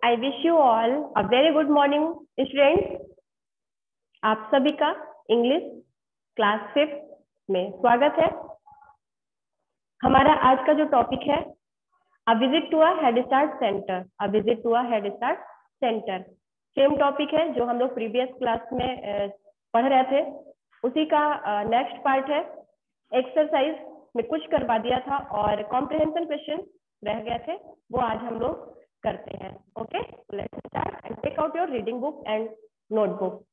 I wish you all a very good morning students. आप सभी का इंग्लिश क्लास 5 में स्वागत है। हमारा आज का जो टॉपिक है a visit to a head start centre. A visit to a head start centre same topic है जो हम लोग प्रीवियस क्लास में पढ़ रहे थे, उसी का नेक्स्ट पार्ट है। एक्सरसाइज में कुछ करवा दिया था और कॉम्प्रिहेंशन क्वेश्चन रह गए थे, वो आज हम लोग करते हैं। Okay, let's start and take out your reading book and notebook.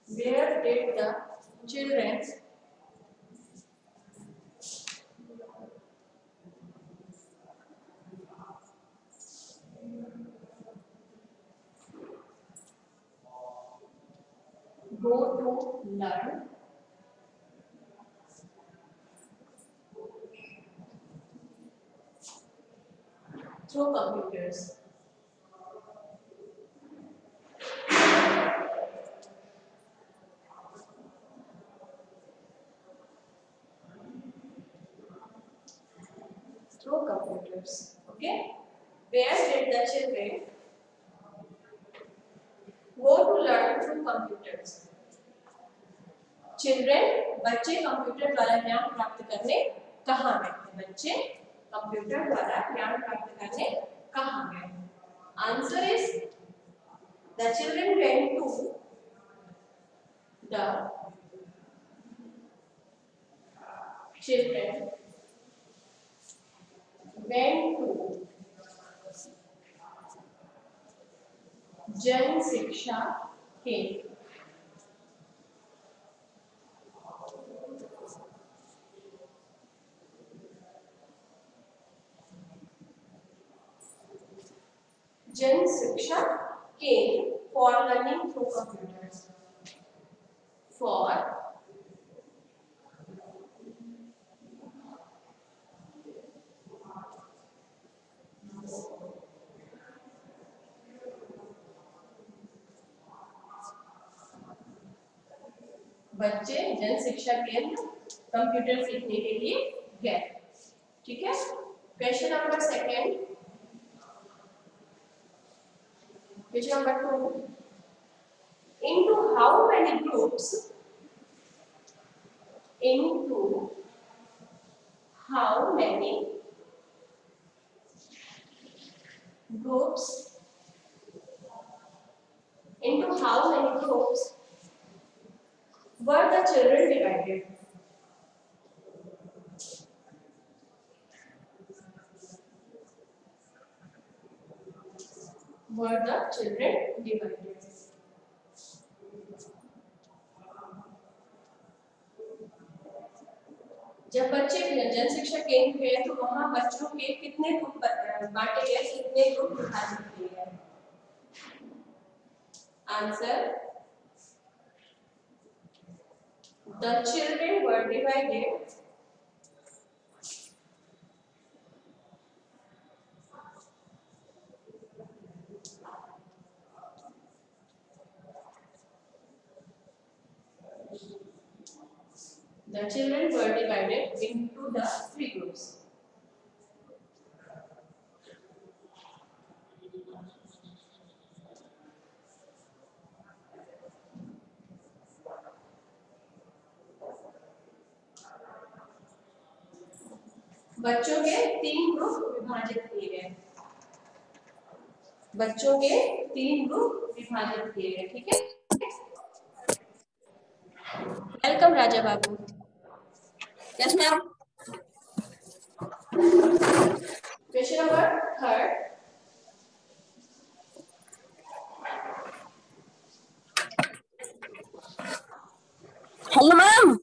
Where did the children go to learn through computers? Through computers. Okay. Where did the children go to learn through computers? Children बच्चे computer द्वारा ज्ञान प्राप्त करने कहाँ गए थे? बच्चे computer द्वारा ज्ञान प्राप्त करने कहाँ गए? Answer is the children went to the children went to जन शिक्षा केंद्र। जन शिक्षा केंद्र for learning through computers. For बच्चे जन शिक्षा केंद्र कंप्यूटर सीखने के लिए गए। ठीक है, question number second, question number 2, into how many groups were the children divided? Were the children divided? जब बच्चे जन शिक्षा केंद्र गए तो वहां बच्चों के कितने ग्रुप बांटे गए, कितने ग्रुप विभाजित किए गए? Answer, the children were divided into the 3 groups. बच्चों के 3 ग्रुप विभाजित किए गए। बच्चों के 3 ग्रुप विभाजित किए गए। ठीक है, welcome Raja Babu. Yes ma'am. Question number 3, hello ma'am.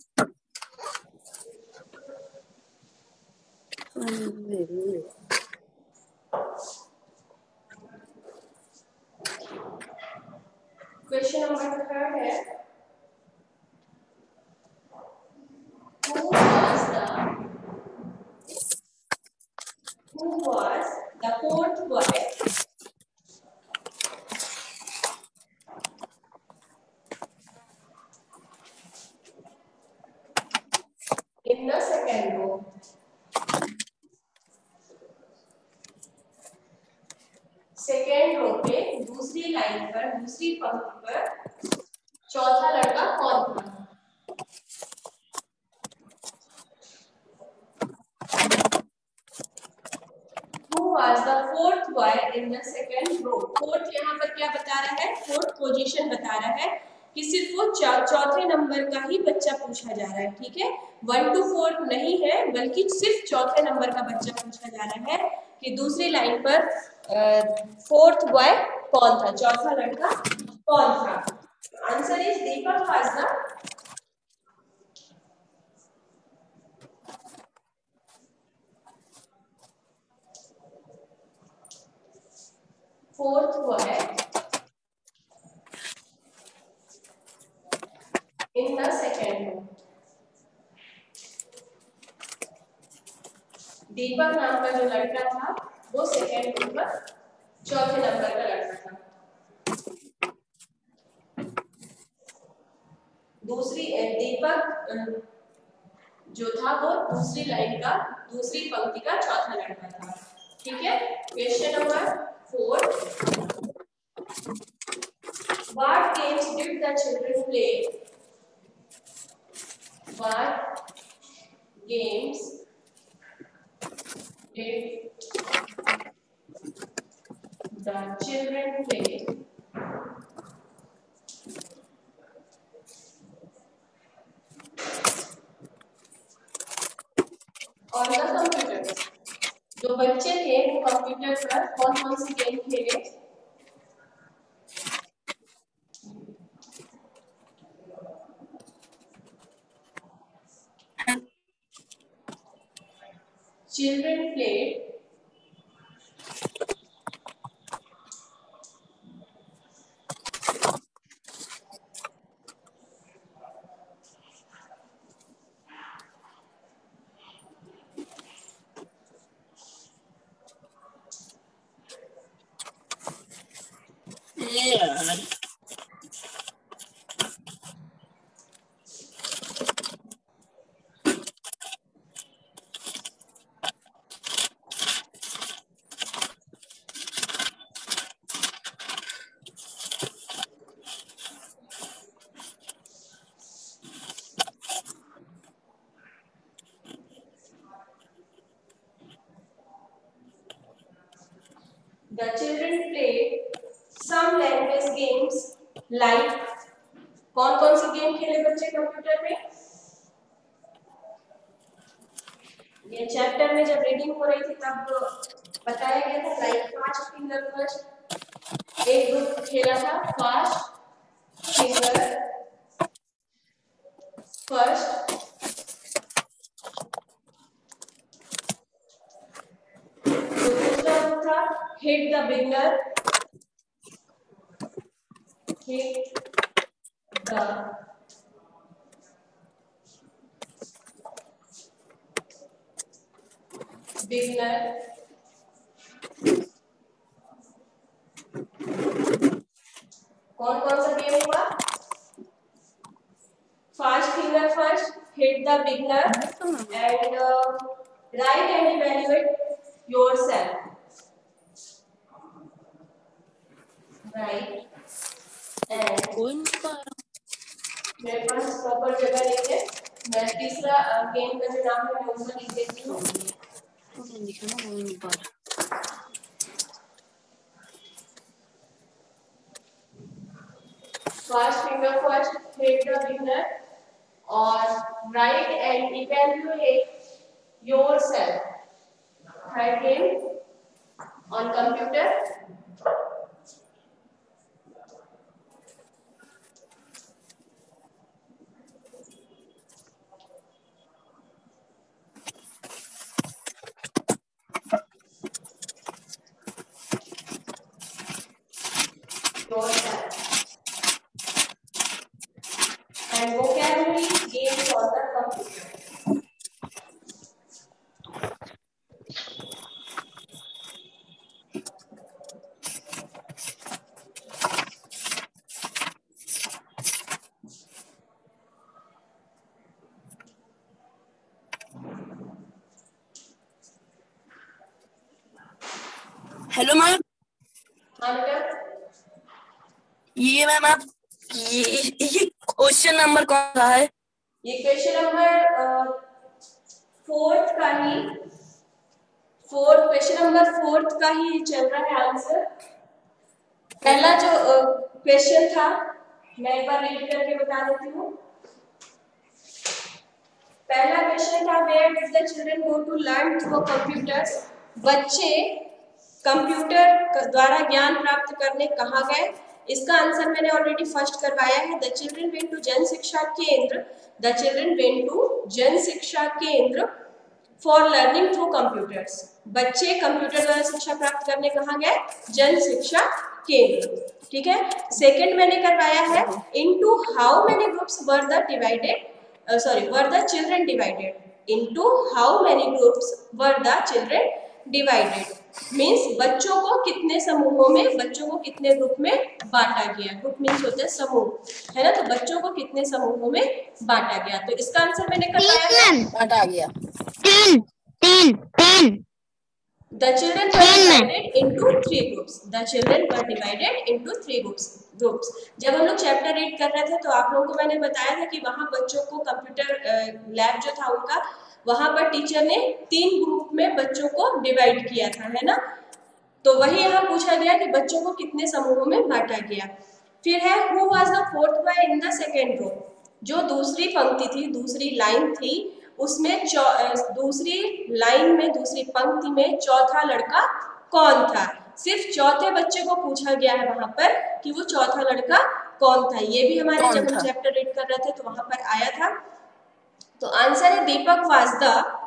Question number 3 है, who was the fourth boy in the second row? Second row पे दूसरी लाइन पर, दूसरी पंक्ति पर चौथा लड़का कौन था? Who was the fourth boy in the second row? Fourth यहाँ पर क्या बता रहा है? फोर्थ पोजीशन बता रहा है कि सिर्फ वो चौथे नंबर का ही बच्चा पूछा जा रहा है, ठीक है? 1 to 4 नहीं है, बल्कि सिर्फ चौथे नंबर का बच्चा पूछा जा रहा है कि दूसरी लाइन पर फोर्थ बॉय कौन था, चौथा लड़का कौन था? Answer is Deepak was the fourth boy in the second row. दीपक नाम का जो लड़का था वो सेकेंड रो पर चौथे नंबर का लड़का था। दूसरी दीपक जो था वो दूसरी लाइन का, दूसरी पंक्ति का चौथा लड़का था, ठीक है? Question number 4, What games did the children play? What games did the children play on the computer? जो बच्चे थे वो कंप्यूटर पर कौन कौन सी गेम खेले? Children played The children played some language games like कौन कौन सी गेम खेले बच्चे कंप्यूटर में? ये चैप्टर में जब रीडिंग हो रही थी तब बताया गया था, लाइक फास्ट फिंगर फर्स्ट एक ग्रुप खेला था, फास्ट फिंगर फर्स्ट, दूसरा ग्रुप था hit the beginner, hit the beginner, कौन कौन सा गेम हुआ? Fast finger first, hit the beginner and right and evaluate yourself, right and मेरे पास प्रॉपर जगह नहीं है, मैं तीसरा गेम का जो नाम है मैं उसमें लिख देती हूँ। First finger first, hit the beginner or write and evaluate yourself. Third game on computer. Yourself. Hello ma'am. हाँ बेटा, ये मैम आप ये क्वेश्चन नंबर कौन सा है? ये question number question number fourth का ही चल रहा है आंसर। पहला जो क्वेश्चन था, मैं एक बार रीड करके बता देती हूँ। पहला क्वेश्चन था, where do the children go to learn through computers? बच्चे कंप्यूटर द्वारा ज्ञान प्राप्त करने कहाँ गए? इसका आंसर मैंने ऑलरेडी फर्स्ट करवाया है। द चिल्ड्रन वेंट टू जन शिक्षा केंद्र। द चिल्ड्रन वेंट टू जन शिक्षा केंद्र फॉर लर्निंग थ्रू कंप्यूटर्स। बच्चे कंप्यूटर द्वारा शिक्षा प्राप्त करने कहाँ गए? जन शिक्षा केंद्र। ठीक है। सेकंड मैंने करवाया है, into how many groups were the divided were the children divided? Into how many groups were the children divided? Means बच्चों को कितने समूहों में, बच्चों को कितने ग्रुप में बांटा गया। ग्रुप मीन्स होता है समूह, है ना। तो बच्चों को कितने समूहों में बांटा गया, तो इसका आंसर मैंने करवाया है, बांटा गया। The children were divided into 3 groups. The children were divided into 3 groups. जब हम लोग चैप्टर 8 कर रहे थे तो आप लोगों को मैंने बताया था कि वहाँ बच्चों को कंप्यूटर लैब जो था उनका, वहाँ पर टीचर ने 3 ग्रुप में बच्चों को डिवाइड किया था, है ना। तो वही यहाँ पूछा गया कि बच्चों को कितने समूहों में बांटा गया। फिर है, who was the fourth boy in the second row? जो दूसरी पंक्ति थी, दूसरी लाइन थी, उसमें दूसरी लाइन में, दूसरी पंक्ति में चौथा लड़का कौन था? सिर्फ चौथे बच्चे को पूछा गया है वहां पर कि वो चौथा लड़का कौन था। ये भी हमारे जब हम चैप्टर रीड कर रहे थे तो वहां पर आया था। तो आंसर है, Deepak was the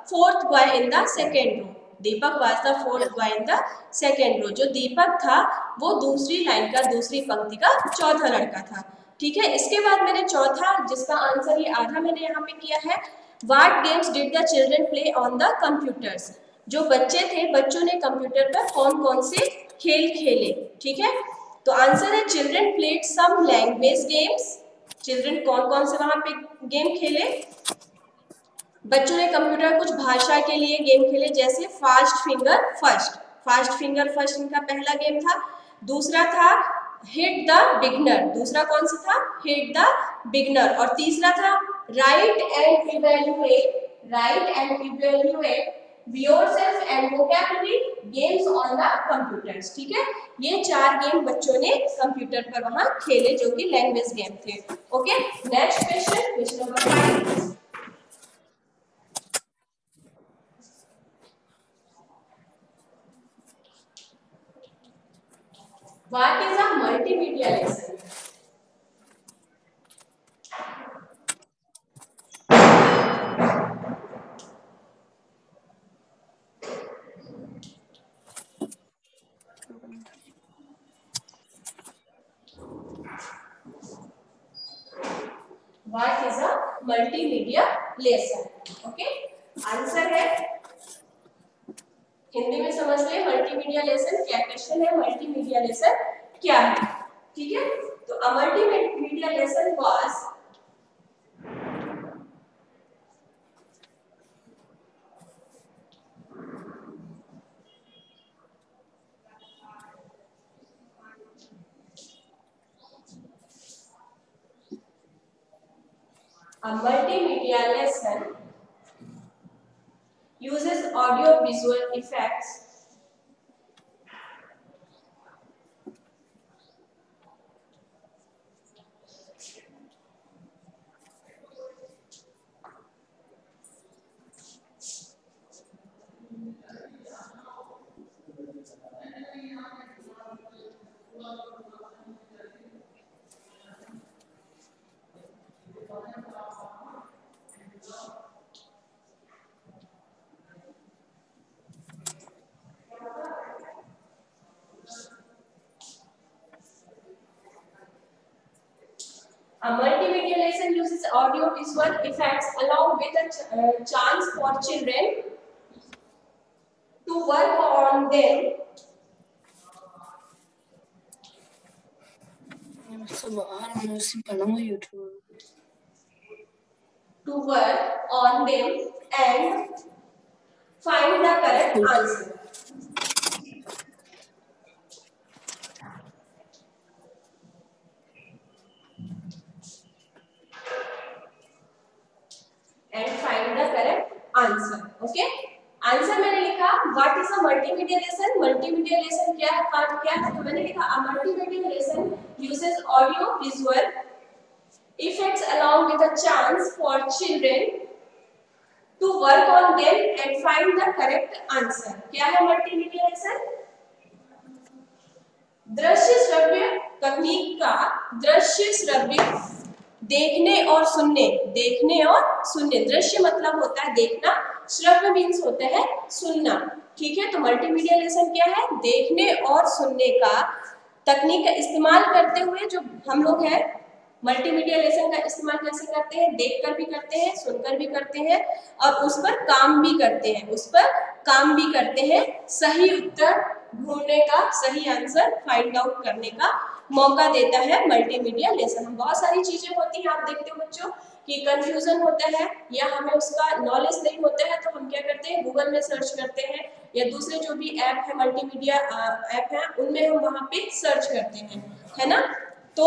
fourth boy in the second row. Deepak was the fourth boy in the second row. जो दीपक था वो दूसरी लाइन का, दूसरी पंक्ति का चौथा लड़का था। ठीक है। इसके बाद मैंने चौथा, जिसका आंसर ये आधा मैंने यहाँ पे किया है, What games did the children play on the computers? जो बच्चे थे, बच्चों ने कंप्यूटर पर कौन कौन से खेल खेले? ठीक है। तो आंसर है, children played some language games. Children कौन कौन से वहां पे गेम खेले? बच्चों ने कंप्यूटर कुछ भाषा के लिए गेम खेले, जैसे fast finger first. Fast finger first इनका पहला गेम था। दूसरा था हिट द बिगनर। दूसरा कौन सा था? Hit the beginner. और तीसरा था right and evaluate yourself and vocabulary games on the computers. ठीक है। ये 4 गेम बच्चों ने कंप्यूटर पर वहां खेले, जो कि लैंग्वेज गेम थे। Okay. Next question, question number 5। What is a multimedia lesson? What is a multimedia lesson? Okay. Answer है, हिंदी में समझ ले, मल्टीमीडिया लेसन क्या क्वेश्चन है, मल्टीमीडिया लेसन क्या है। ठीक है। तो a multimedia lesson was a multimedia lesson uses audio visual effects A multimedia lesson uses audio visual effects along with a chance for children to work on them and find the correct answer. What is a multimedia lesson? Multimedia lesson क्या है, part क्या है? तो मैंने लिखा a multimedia lesson uses audio visual effects along with a chance for children to work on them and find the correct answer. क्या है multimedia lesson? दृश्य श्रव्य तकनीक का दृश्य श्रव्य देखने और सुनने, देखने और सुनने, दृश्य मतलब होता है देखना, श्रव्य मीन्स होता है सुनना, ठीक है। तो मल्टीमीडिया लेसन क्या है? देखने और सुनने का तकनीक का इस्तेमाल करते हुए जो हम लोग हैं मल्टीमीडिया लेसन का इस्तेमाल कैसे करते हैं? देखकर भी करते हैं, सुनकर भी करते हैं और उस पर काम भी करते हैं, उस पर काम भी करते हैं। सही उत्तर ढूंढने का, सही आंसर फाइंड आउट करने का मौका देता है मल्टीमीडिया लेसन। हम बहुत सारी चीजें होती हैं, आप देखते हो बच्चों कि कंफ्यूजन होता है या हमें उसका नॉलेज नहीं होता है तो हम क्या करते हैं, गूगल में सर्च करते हैं या दूसरे जो भी ऐप है मल्टीमीडिया ऐप है उनमें हम वहाँ पे सर्च करते हैं, है ना। तो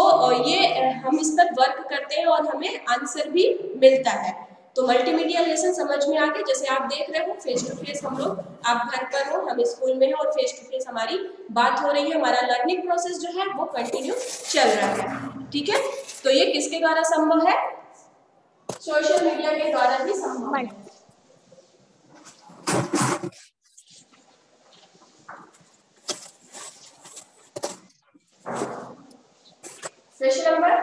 ये हम इस पर वर्क करते हैं और हमें आंसर भी मिलता है। तो मल्टीमीडिया लेसन समझ में आ गया। जैसे आप देख रहे हो फेस टू फेस हम लोग, आप घर पर हो, हम स्कूल में हैं और फेस टू फेस हमारी बात हो रही है, हमारा लर्निंग प्रोसेस जो है वो कंटिन्यू चल रहा है, ठीक है। तो ये किसके द्वारा संभव है? सोशल मीडिया के द्वारा भी संभव है। क्वेश्चन नंबर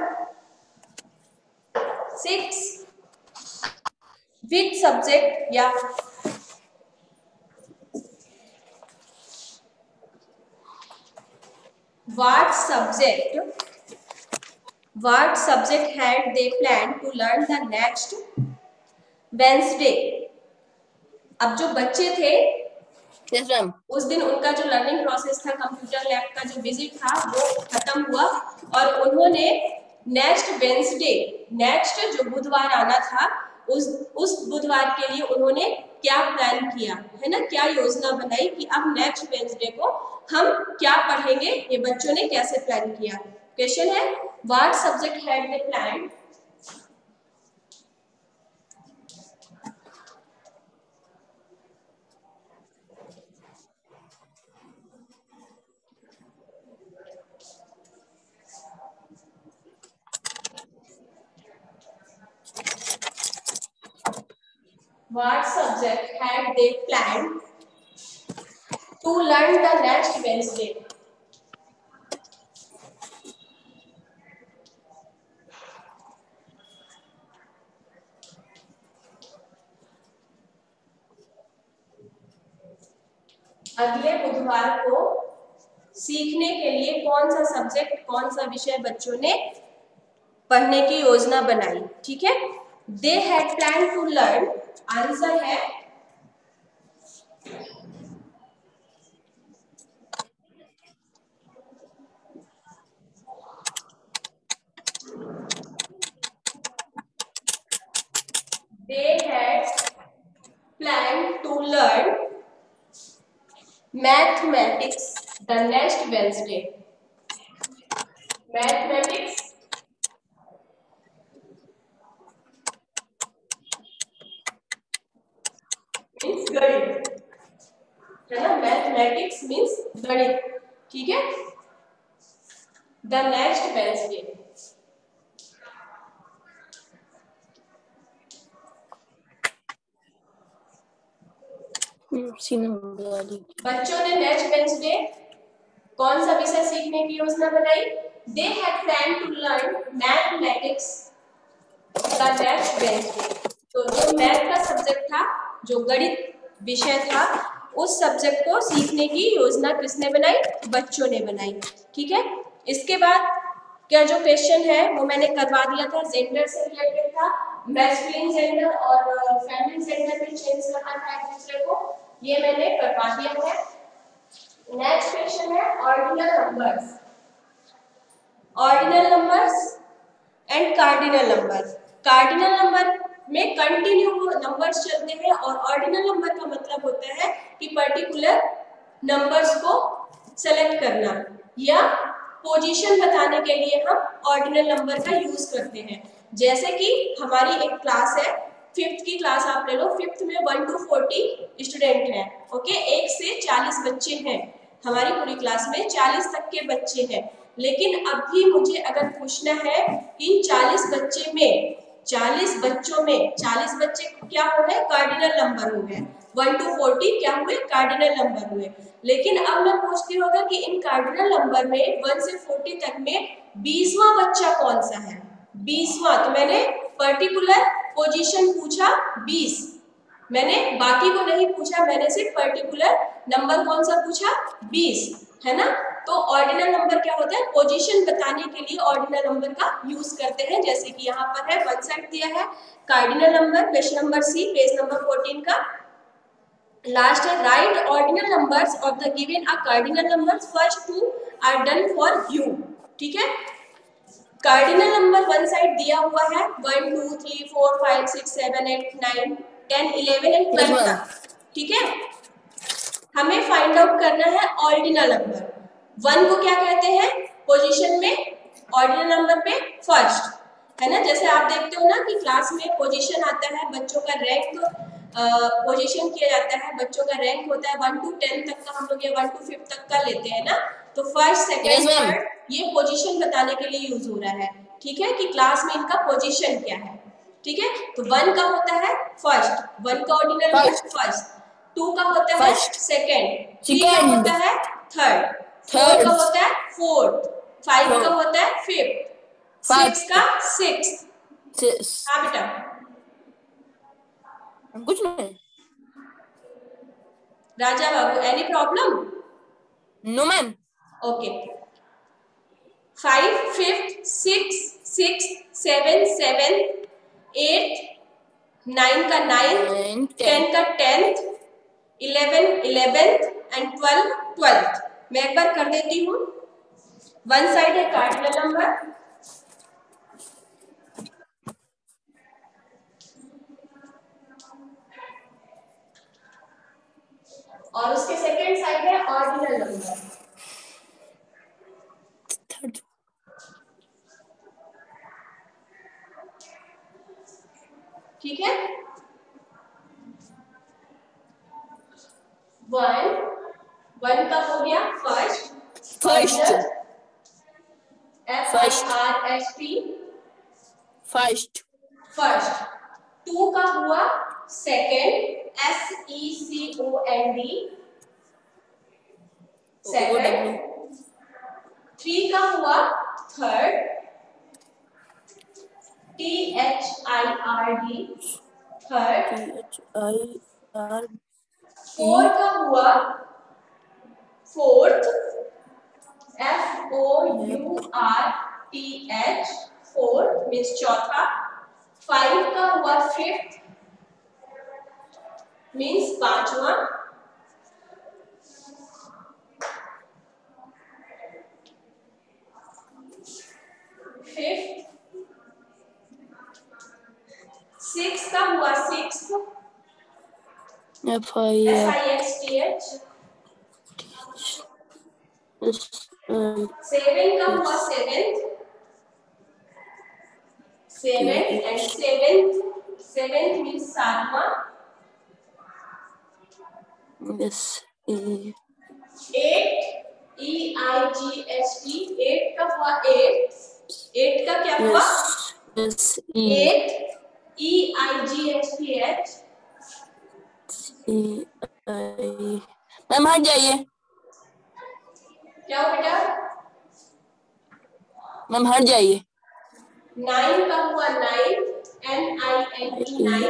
6, विच सब्जेक्ट या what subject had they planned to learn the next Wednesday? अब जो बच्चे थे यस मैम, उस दिन उनका जो लर्निंग प्रोसेस था, कंप्यूटर लैब का जो विजिट था वो खत्म हुआ और उन्होंने नेक्स्ट वेंसडे, नेक्स्ट जो बुधवार आना था उस बुधवार के लिए उन्होंने क्या प्लान किया, है ना, क्या योजना बनाई कि अब नेक्स्ट वेंसडे को हम क्या पढ़ेंगे, ये बच्चों ने कैसे प्लान किया। क्वेश्चन है what subject had they planned? What subject had they planned to learn the next Wednesday? अगले बुधवार को सीखने के लिए कौन सा सब्जेक्ट, कौन सा विषय बच्चों ने पढ़ने की योजना बनाई, ठीक है। They had plan to learn, answer है they had planned to learn mathematics the next Wednesday. Mathematics means गणित, है ना, मैथमेटिक्स मीन्स गणित, ठीक है। द नेक्स्ट वेंसडे, बच्चों ने नेक्स्ट वेंसडे कौन सा विषय सीखने की योजना बनाई? They had plan to learn mathematics the next Wednesday. तो जो मैथ का सब्जेक्ट था, जो गणित विषय था, उस सब्जेक्ट को सीखने की योजना किसने बनाई? बच्चों ने बनाई, ठीक है। इसके बाद क्या जो क्वेश्चन है वो मैंने करवा दिया था, जेंडर से रिलेटेड था, मैस्कुलिन जेंडर और फेमिनिन जेंडर में चेंज करना था एक दूसरे को, ये मैंने करवा दिया है। नेक्स्ट क्वेश्चन है ordinal numbers, ordinal numbers and cardinal number. Cardinal number में कंटिन्यू नंबर्स चलते हैं और ऑर्डिनल नंबर का मतलब होता है कि पर्टिकुलर नंबर्स को सेलेक्ट करना या पोजीशन बताने के लिए हम ऑर्डिनल नंबर का यूज करते हैं। जैसे कि हमारी एक क्लास है फिफ्थ की क्लास आप ले लो, फिफ्थ में 1 to 40 स्टूडेंट हैं। ओके, 1 से 40 बच्चे हैं, हमारी पूरी क्लास में 40 तक के बच्चे हैं। लेकिन अभी मुझे अगर पूछना है इन 40 बच्चे में, 40 बच्चों में 40 बच्चे क्या हो गए, कार्डिनल नंबर हो गए। 1 to 40 क्या हुए, कार्डिनल नंबर हुए। लेकिन अब मैं पूछती हूँ कि इन कार्डिनल नंबर में 1 से 40 तक में 20वां बच्चा कौन सा है, 20वां। तो मैंने पर्टिकुलर पोजीशन पूछा 20, मैंने बाकी को नहीं पूछा, मैंने सिर्फ पर्टिकुलर नंबर कौन सा पूछा, 20, है ना। तो ऑर्डिनल नंबर क्या होता है, पोजीशन बताने के लिए ऑर्डिनल नंबर का यूज करते हैं। जैसे कि यहाँ पर है, वन साइड दिया है cardinal number, question number C, page number 14 का लास्ट है, right ordinal numbers of the given are cardinal numbers, first two are done for you. ठीक है, कार्डिनल नंबर वन साइड दिया हुआ है 1 2 3 4 5 6 7 8 9 10 11 एंड 12 तक। ठीक है, हमें फाइंड आउट करना है ऑर्डिनल नंबर। 1 को क्या कहते हैं, पोजीशन में ऑर्डिनल नंबर पे फर्स्ट, है ना। जैसे आप देखते हो ना कि क्लास में पोजीशन आता है, बच्चों का रैंक पोजीशन किया जाता है, बच्चों का रैंक होता है 1 to 10 तक का, हम लोग ये 1 to 5 तक का लेते हैं ना। तो फर्स्ट सेकंड थर्ड ये पोजीशन बताने के लिए यूज हो रहा है। ठीक है, कि क्लास में इनका पोजीशन क्या है। ठीक है, तो 1 का होता है फर्स्ट, 1 का ऑर्डिनल में फर्स्ट, 2 का होता है सेकंड, 3 का होता है थर्ड, 4 का होता है फोर्थ, 5 का होता है फिफ्थ, 6 का सिक्स्थ। हाँ बेटा, कुछ नहीं। राजा बाबू, any problem? No ma'am. Okay, 5 fifth, 6 sixth, 7 seventh, 8 9 का 9th, 10 का 10th, 11 11th एंड 12 12th। मैं एक बार कर देती हूँ, वन साइड है कार्डिनल नंबर, और उसके सेकेंड साइड है ऑर्डिनल नंबर। ठीक है, 1 का हो गया फर्स्ट, FIRST फर्स्ट। 2 का हुआ सेकेंड, SECOND सेकेंड, 3 का हुआ थर्ड, THIRD थर्ड, 4 का हुआ फोर्थ, FOURTH फोर्थ मीन्स चौथा, 5 का हुआ फिफ्थ मीन्स पांचवा, 6 का हुआ सिक्स्थ, SIXTH, 7 का हुआ सेवेंथ, सेवेंथ मीन्स सातवां, 8 EIGHT 8 का हुआ 8 का क्या हुआ 8 EIGHTH। मैम हट जाइए, क्या हो बेटा, मैम हट जाइए। 9 का हुआ 9 NINE 9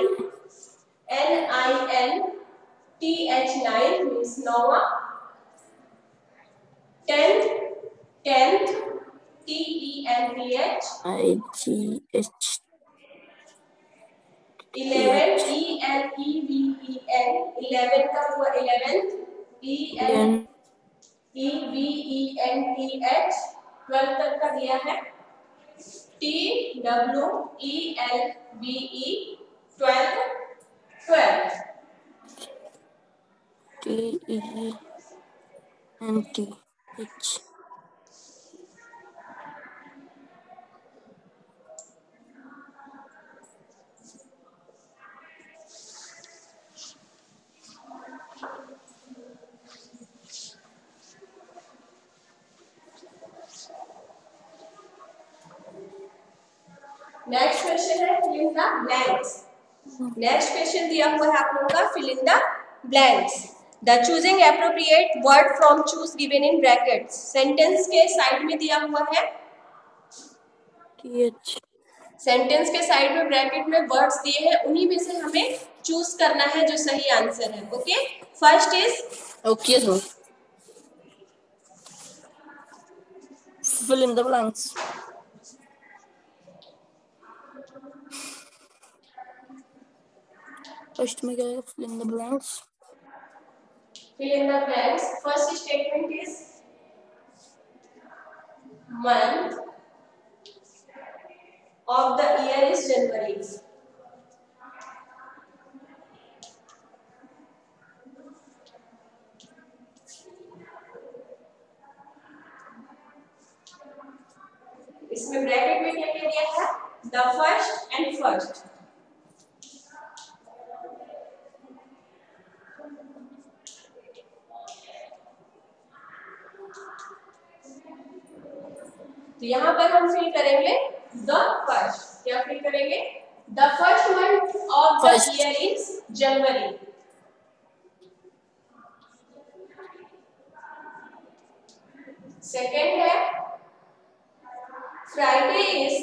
NINTH 9 मीन्स नौवां, 10th TENTH IGH, 11 ELEVEN 11 का हुआ 11th EVENTH, 12 तक का दिया है TWELVE 12th। TENTH next question है fill in the blanks. Next question दिया हुआ है आप लोगों का fill in the blanks. The choosing appropriate word from choose given in brackets. Sentence के साइड में दिया हुआ है, सेंटेंस के साइड में ब्रैकेट में वर्ड्स दिए हैं, उन्हीं में से हमें चूज करना है जो सही आंसर है। Okay, first is Okay, sir. Fill in the blanks. First में क्या है? Fill in the blanks. fill in the blanks। First statement is month of the year is January। इसमें ब्रैकेट में क्या क्या दिया है? The first and first. तो यहाँ पर हम फिल करेंगे द फर्स्ट। क्या फिल करेंगे? The first month of the First. Year is January. Second है Friday is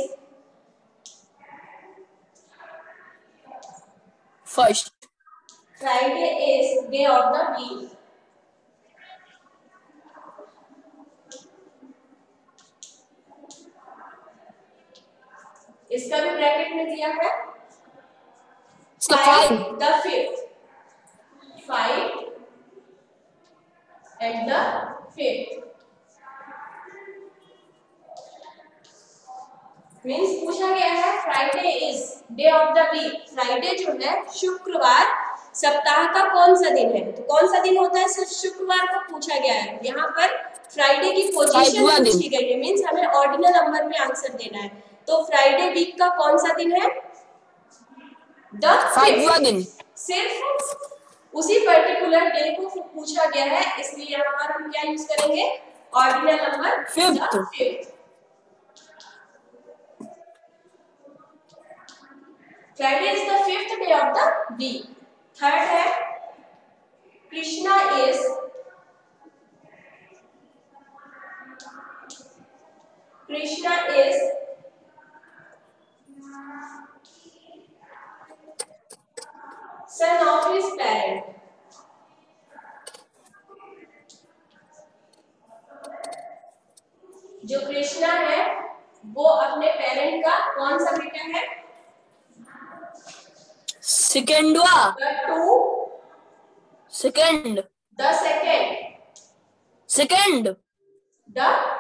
First. Friday is day of the week. इसका भी ब्रैकेट में दिया है इसका 5. The fifth. 5 and the fifth means पूछा गया है Friday is day of the week. Friday जो है शुक्रवार सप्ताह का कौन सा दिन है? तो कौन सा दिन होता है? सिर्फ शुक्रवार को पूछा गया है। यहाँ पर फ्राइडे की पोजीशन पूछी गई है, मीन्स हमें ऑर्डिनल नंबर में आंसर देना है। तो फ्राइडे वीक का कौन सा दिन है? द 5वां दिन। सिर्फ उसी पर्टिकुलर डे को पूछा गया है, इसलिए यहाँ पर हम क्या यूज करेंगे? Ordinal number fifth. Friday is the fifth day of the week। Third है Krishna is son of his parent। जो कृष्णा है वो अपने पेरेंट का कौन सा बेटा है? सेकेंडवा। Second. The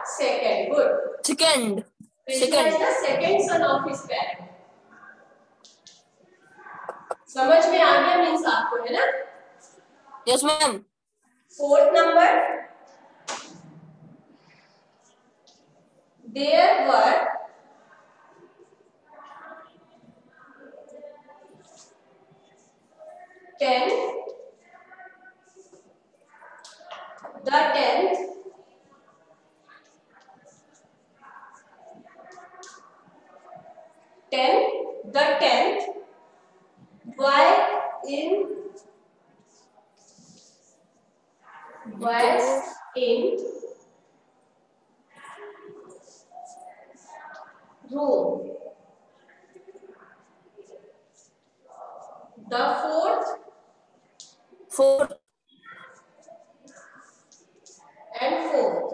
second good. Second. Krishna is the second son of his parent. समझ में आ गया मीन्स आपको, है ना? Yes ma'am. Fourth number, there were the 10th was in Rome। The fourth and fourth,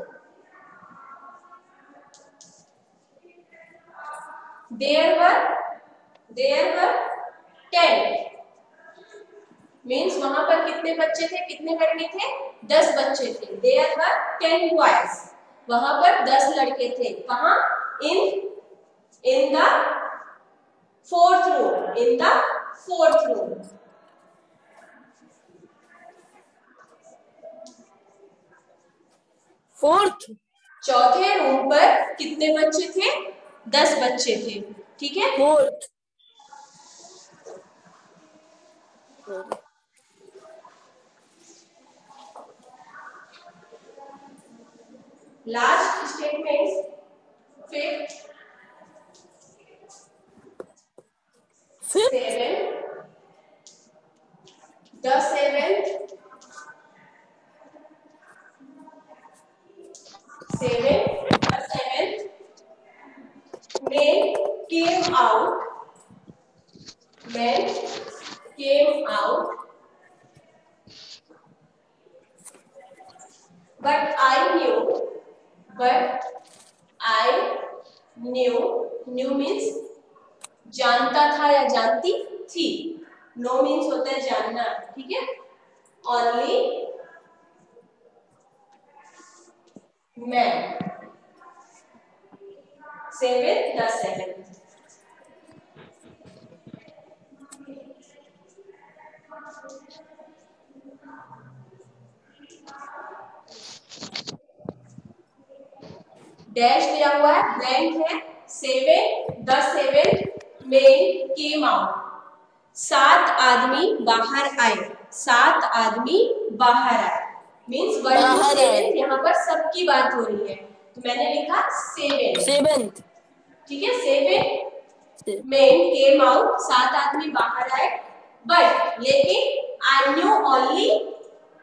there were 10 means वहां पर कितने बच्चे थे? कितने लड़के थे? 10 बच्चे थे। there were 10 boys, वहां पर 10 लड़के थे। कहां? in the fourth room। Fourth. चौथे रूम पर कितने बच्चे थे? 10 बच्चे थे। ठीक है, fourth. Last statement fifth, 7, the 7th, 7th man came out, man came out, but I knew means जानता था या जानती थी, नो मीन्स होता है जानना, ठीक है। ओनली मैं, 7th, the 7th, डैश दिया हुआ है, ब्लैंक है, 7, the 7th men came out, 7 आदमी बाहर आए, 7 आदमी बाहर आए मीन्स 1 to 7 यहाँ पर सबकी बात हो रही है, तो मैंने लिखा 7th, ठीक है। 7 men came out, 7 आदमी बाहर आए, बट लेकिन I knew only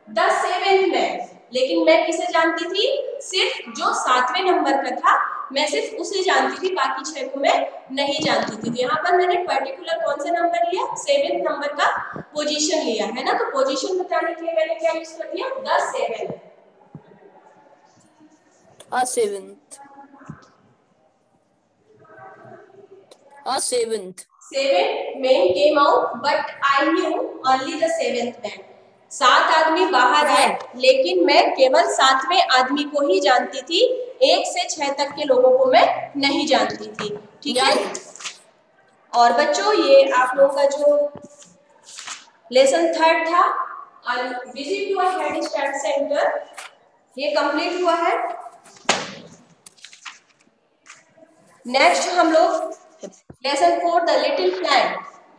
the 7th man, लेकिन मैं किसे जानती थी, सिर्फ जो 7वें नंबर का था मैं सिर्फ उसे जानती थी, बाकी 6 को मैं नहीं जानती थी। तो यहाँ पर मैंने पर्टिकुलर कौन सा नंबर लिया, 7th नंबर का पोजीशन लिया है ना, तो पोजीशन बताने के लिए मैंने क्या यूज कर दिया, the 7th, seventh. 7 men came out but I knew only the 7th man, 7 आदमी बाहर आए लेकिन मैं केवल 7वें आदमी को ही जानती थी, 1 से 6 तक के लोगों को मैं नहीं जानती थी, ठीक है। और बच्चों ये आप लोगों का जो लेसन 3 था, visit your head start centre, ये कंप्लीट हुआ है। नेक्स्ट हम लोग लेसन 4 द लिटिल प्लांट,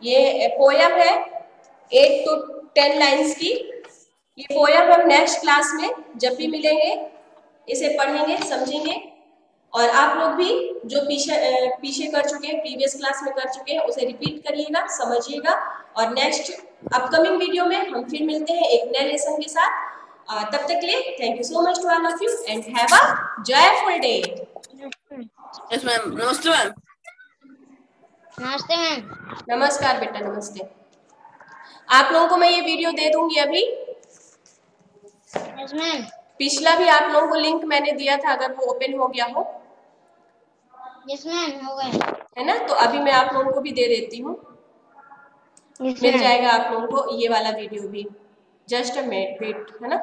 ये पोयम है 8 to 10 लाइन्स की, ये पोयम हम नेक्स्ट क्लास में जब भी मिलेंगे इसे पढ़ेंगे, समझेंगे, और आप लोग भी जो पीछे कर चुके हैं, प्रीवियस क्लास में कर चुके हैं, उसे रिपीट करिएगा, समझिएगा, और नेक्स्ट अपकमिंग वीडियो में हम फिर मिलते हैं एक नए लेसन के साथ। तब तक के लिए thank you so much to all of you and have a joyful day. Yes ma'am, नमस्ते मैम। नमस्ते मैम। नमस्कार बेटा, नमस्ते। आप लोगों को मैं ये वीडियो दे दूंगी अभी। Yes ma'am. पिछला भी आप लोगों को लिंक मैंने दिया था, अगर वो ओपन हो गया हो। यस मैम, हो गया है ना, तो अभी मैं आप लोगों को भी दे देती हूँ, मिल जाएगा आप लोगों को ये वाला वीडियो भी, जस्ट अ मिनट वेट, है ना।